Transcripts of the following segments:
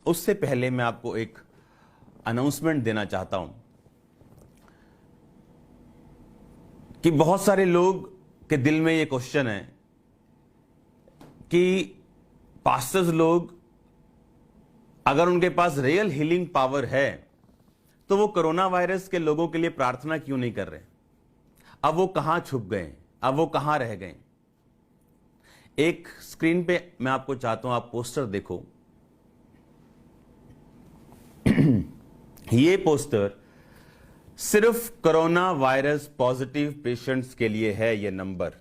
उससे पहले मैं आपको एक अनाउंसमेंट देना चाहता हूं कि बहुत सारे लोग के दिल में ये क्वेश्चन है कि पास्टर्स लोग अगर उनके पास रियल हीलिंग पावर है तो वो कोरोना वायरस के लोगों के लिए प्रार्थना क्यों नहीं कर रहे? अब वो कहां छुप गए? अब वो कहां रह गए? एक स्क्रीन पे मैं आपको चाहता हूं, आप पोस्टर देखो। ये पोस्टर सिर्फ कोरोना वायरस पॉजिटिव पेशेंट्स के लिए है। ये नंबर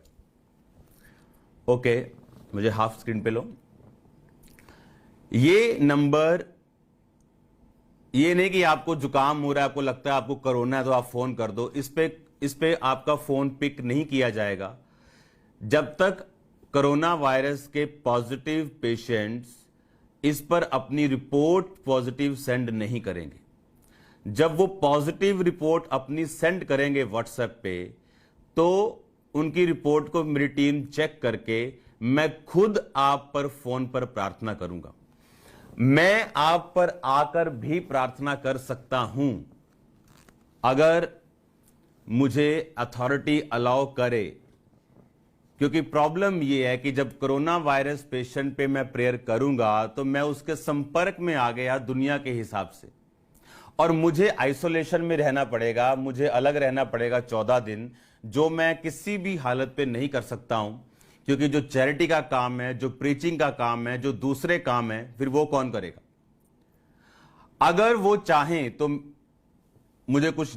ओके, मुझे हाफ स्क्रीन पे लो। ये नंबर, ये नहीं कि आपको जुकाम हो रहा है, आपको लगता है आपको कोरोना है तो आप फोन कर दो। इस पे आपका फोन पिक नहीं किया जाएगा जब तक कोरोना वायरस के पॉजिटिव पेशेंट्स इस पर अपनी रिपोर्ट पॉजिटिव सेंड नहीं करेंगे। जब वो पॉजिटिव रिपोर्ट अपनी सेंड करेंगे व्हाट्सएप पे, तो उनकी रिपोर्ट को मेरी टीम चेक करके मैं खुद आप पर फोन पर प्रार्थना करूंगा। मैं आप पर आकर भी प्रार्थना कर सकता हूं अगर मुझे अथॉरिटी अलाउ करे, क्योंकि प्रॉब्लम यह है कि जब कोरोना वायरस पेशेंट पे मैं प्रेयर करूंगा तो मैं उसके संपर्क में आ गया दुनिया के हिसाब से, और मुझे आइसोलेशन में रहना पड़ेगा, मुझे अलग रहना पड़ेगा 14 दिन, जो मैं किसी भी हालत पे नहीं कर सकता हूं। क्योंकि जो चैरिटी का काम है, जो प्रीचिंग का काम है, जो दूसरे काम है, फिर वो कौन करेगा? अगर वो चाहें तो मुझे कुछ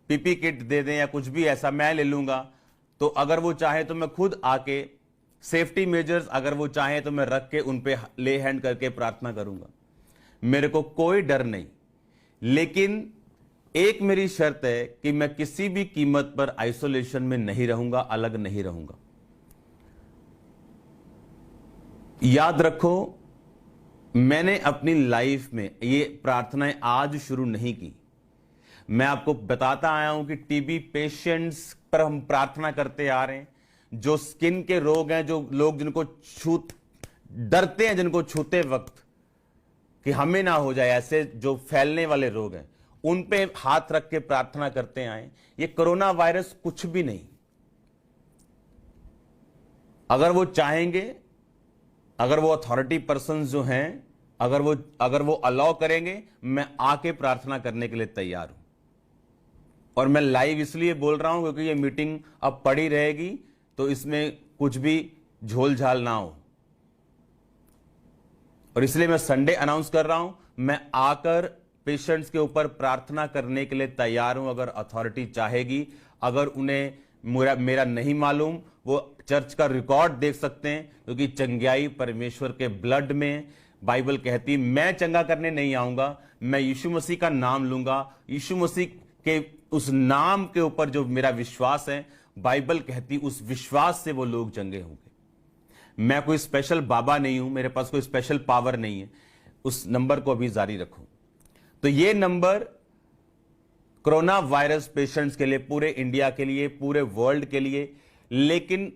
पीपी किट दे दें या कुछ भी ऐसा, मैं ले लूंगा। तो अगर वो चाहे तो मैं खुद आके सेफ्टी मेजर्स अगर वो चाहे तो मैं रख के उन पे ले हैंड करके प्रार्थना करूंगा। मेरे को कोई डर नहीं, लेकिन एक मेरी शर्त है कि मैं किसी भी कीमत पर आइसोलेशन में नहीं रहूंगा, अलग नहीं रहूंगा। याद रखो, मैंने अपनी लाइफ में ये प्रार्थनाएं आज शुरू नहीं की। मैं आपको बताता आया हूं कि टीबी पेशेंट्स पर हम प्रार्थना करते आ रहे हैं। जो स्किन के रोग हैं, जो लोग जिनको डरते हैं, जिनको छूते वक्त कि हमें ना हो जाए, ऐसे जो फैलने वाले रोग हैं, उन पे हाथ रख के प्रार्थना करते आए। ये कोरोना वायरस कुछ भी नहीं। अगर वो चाहेंगे, अगर वो अथॉरिटी पर्सन जो हैं, अगर वो अलाउ करेंगे, मैं आके प्रार्थना करने के लिए तैयार हूं। और मैं लाइव इसलिए बोल रहा हूं क्योंकि ये मीटिंग अब पड़ी रहेगी, तो इसमें कुछ भी झोल झाल ना हो, और इसलिए मैं संडे अनाउंस कर रहा हूं। मैं आकर पेशेंट्स के ऊपर प्रार्थना करने के लिए तैयार हूं, अगर अथॉरिटी चाहेगी। अगर उन्हें मेरा नहीं मालूम, वो चर्च का रिकॉर्ड देख सकते हैं, क्योंकि चंगाई परमेश्वर के ब्लड में। बाइबल कहती मैं चंगा करने नहीं आऊंगा, मैं यीशु मसीह का नाम लूंगा। यीशु मसीह के उस नाम के ऊपर जो मेरा विश्वास है, बाइबल कहती उस विश्वास से वो लोग चंगे होंगे। मैं कोई स्पेशल बाबा नहीं हूं, मेरे पास कोई स्पेशल पावर नहीं है। उस नंबर को अभी जारी रखो। तो ये नंबर कोरोना वायरस पेशेंट्स के लिए, पूरे इंडिया के लिए, पूरे वर्ल्ड के लिए, लेकिन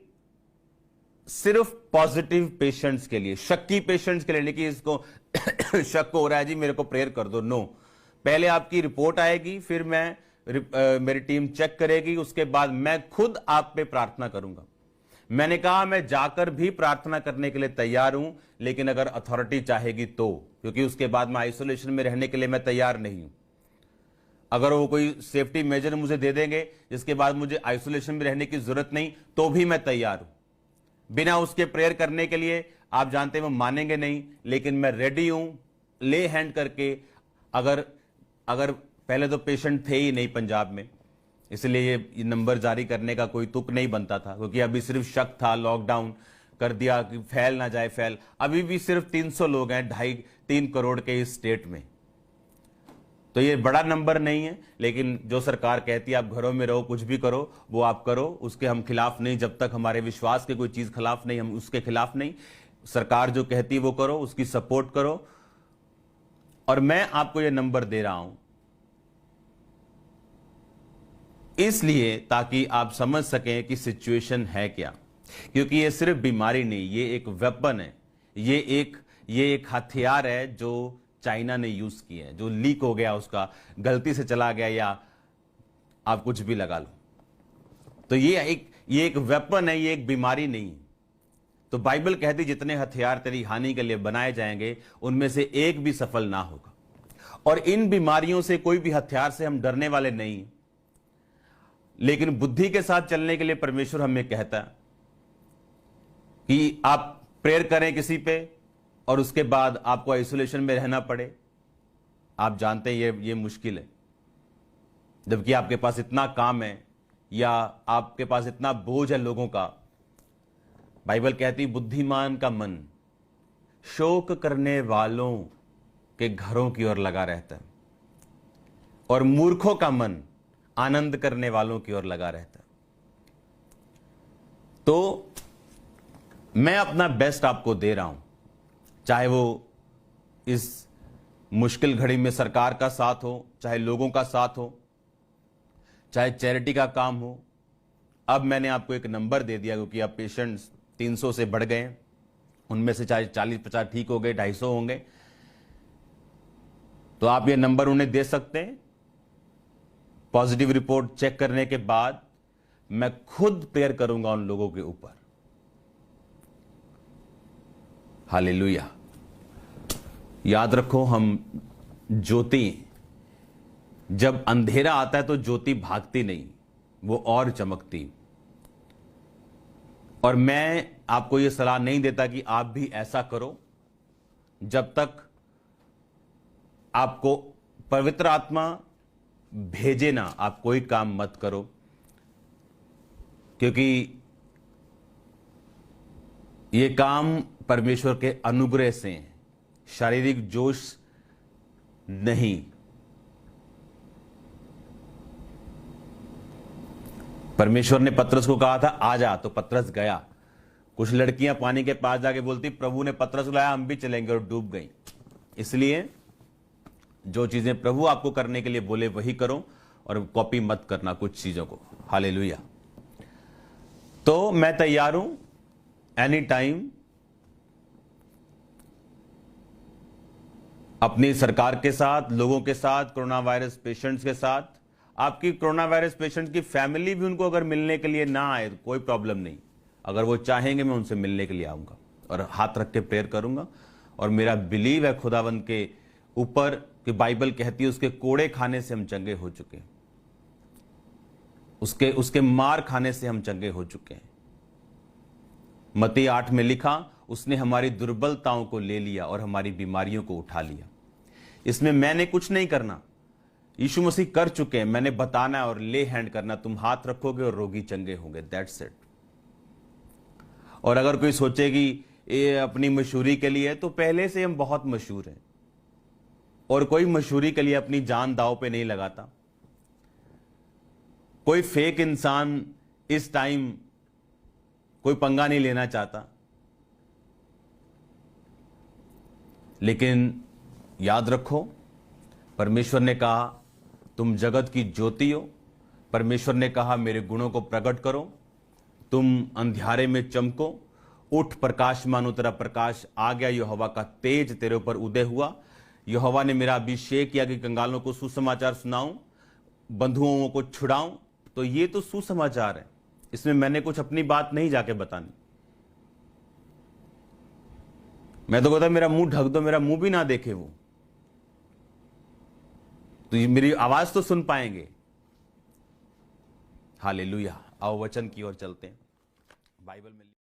सिर्फ पॉजिटिव पेशेंट्स के लिए, शक्की पेशेंट्स के लिए नहीं कि इसको शक हो रहा है जी मेरे को प्रेयर कर दो। नो, पहले आपकी रिपोर्ट आएगी, फिर मेरी टीम चेक करेगी, उसके बाद मैं खुद आप पे प्रार्थना करूंगा। मैंने कहा मैं जाकर भी प्रार्थना करने के लिए तैयार हूं, लेकिन अगर अथॉरिटी चाहेगी तो, क्योंकि उसके बाद मैं आइसोलेशन में रहने के लिए मैं तैयार नहीं हूं। अगर वो कोई सेफ्टी मेजर मुझे दे देंगे जिसके बाद मुझे आइसोलेशन में रहने की जरूरत नहीं, तो भी मैं तैयार हूं। बिना उसके प्रेयर करने के लिए, आप जानते हैं वो मानेंगे नहीं, लेकिन मैं रेडी हूं ले हैंड करके। अगर पहले तो पेशेंट थे ही नहीं पंजाब में, इसलिए ये नंबर जारी करने का कोई तुक नहीं बनता था, क्योंकि अभी सिर्फ शक था, लॉकडाउन कर दिया कि फैल ना जाए फैल। अभी भी सिर्फ 300 लोग हैं 2.5-3 करोड़ के इस स्टेट में, तो ये बड़ा नंबर नहीं है। लेकिन जो सरकार कहती है आप घरों में रहो, कुछ भी करो, वो आप करो, उसके हम खिलाफ नहीं। जब तक हमारे विश्वास के कोई चीज खिलाफ नहीं, हम उसके खिलाफ नहीं। सरकार जो कहती है वो करो, उसकी सपोर्ट करो। और मैं आपको ये नंबर दे रहा हूं इसलिए ताकि आप समझ सकें कि सिचुएशन है क्या, क्योंकि ये सिर्फ बीमारी नहीं, ये एक वेपन है, ये एक हथियार है जो चाइना ने यूज किए हैं, जो लीक हो गया, उसका गलती से चला गया, या आप कुछ भी लगा लो। तो ये एक वेपन है, ये एक बीमारी नहीं है। तो बाइबल कहती जितने हथियार तेरी हानि के लिए बनाए जाएंगे उनमें से एक भी सफल ना होगा। और इन बीमारियों से, कोई भी हथियार से हम डरने वाले नहीं, लेकिन बुद्धि के साथ चलने के लिए परमेश्वर हमें कहता है कि आप प्रेयर करें किसी पे और उसके बाद आपको आइसोलेशन में रहना पड़े। आप जानते हैं ये मुश्किल है, जबकि आपके पास इतना काम है या आपके पास इतना बोझ है लोगों का। बाइबल कहती बुद्धिमान का मन शोक करने वालों के घरों की ओर लगा रहता है और मूर्खों का मन आनंद करने वालों की ओर लगा रहता है। तो मैं अपना बेस्ट आपको दे रहा हूं, चाहे वो इस मुश्किल घड़ी में सरकार का साथ हो, चाहे लोगों का साथ हो, चाहे चैरिटी का काम हो। अब मैंने आपको एक नंबर दे दिया, क्योंकि अब पेशेंट्स 300 से बढ़ गए हैं, उनमें से चाहे 40-50 ठीक हो गए, 250 होंगे। तो आप ये नंबर उन्हें दे सकते हैं। पॉजिटिव रिपोर्ट चेक करने के बाद मैं खुद प्रेयर करूंगा उन लोगों के ऊपर। हालेलुया। याद रखो, हम ज्योति, जब अंधेरा आता है तो ज्योति भागती नहीं, वो और चमकती। और मैं आपको यह सलाह नहीं देता कि आप भी ऐसा करो, जब तक आपको पवित्र आत्मा भेजे ना, आप कोई काम मत करो, क्योंकि ये काम परमेश्वर के अनुग्रह से, शारीरिक जोश नहीं। परमेश्वर ने पतरस को कहा था आ जा, तो पतरस गया। कुछ लड़कियां पानी के पास जाके बोलती प्रभु ने पतरस को लाया, हम भी चलेंगे, और डूब गई। इसलिए जो चीजें प्रभु आपको करने के लिए बोले वही करो, और कॉपी मत करना कुछ चीजों को। हालेलुया। तो मैं तैयार हूं एनी टाइम अपनी सरकार के साथ, लोगों के साथ, कोरोना वायरस पेशेंट्स के साथ। आपकी कोरोना वायरस पेशेंट की फैमिली भी उनको अगर मिलने के लिए ना आए तो कोई प्रॉब्लम नहीं, अगर वो चाहेंगे मैं उनसे मिलने के लिए आऊंगा और हाथ रख के प्रेयर करूंगा। और मेरा बिलीव है खुदावंद के ऊपर कि बाइबल कहती है उसके कोड़े खाने से हम चंगे हो चुके हैं, उसके मार खाने से हम चंगे हो चुके हैं। मत्ती 8 में लिखा, उसने हमारी दुर्बलताओं को ले लिया और हमारी बीमारियों को उठा लिया। इसमें मैंने कुछ नहीं करना, यीशु मसीह कर चुके हैं। मैंने बताना है और ले हैंड करना, तुम हाथ रखोगे और रोगी चंगे होंगे, दैट्स इट। और अगर कोई सोचे कि ये अपनी मशहूरी के लिए, तो पहले से हम बहुत मशहूर हैं और कोई मशहूरी के लिए अपनी जान दांव पे नहीं लगाता। कोई फेक इंसान इस टाइम कोई पंगा नहीं लेना चाहता। लेकिन याद रखो, परमेश्वर ने कहा तुम जगत की ज्योति हो। परमेश्वर ने कहा मेरे गुणों को प्रकट करो, तुम अंधियारे में चमको, उठ प्रकाशमान हो, तेरा प्रकाश आ गया। यहोवा का तेज तेरे ऊपर उदय हुआ। यहोवा ने मेरा अभिषेक किया कि कंगालों को सुसमाचार सुनाऊं, बंधुओं को छुड़ाऊं। तो ये तो सुसमाचार है, इसमें मैंने कुछ अपनी बात नहीं जाके बतानी। मैं तो कहता मेरा मुंह ढक दो, मेरा मुंह भी ना देखे वो, तो मेरी आवाज तो सुन पाएंगे। हालेलुया। आओ वचन की ओर चलते हैं। बाइबल में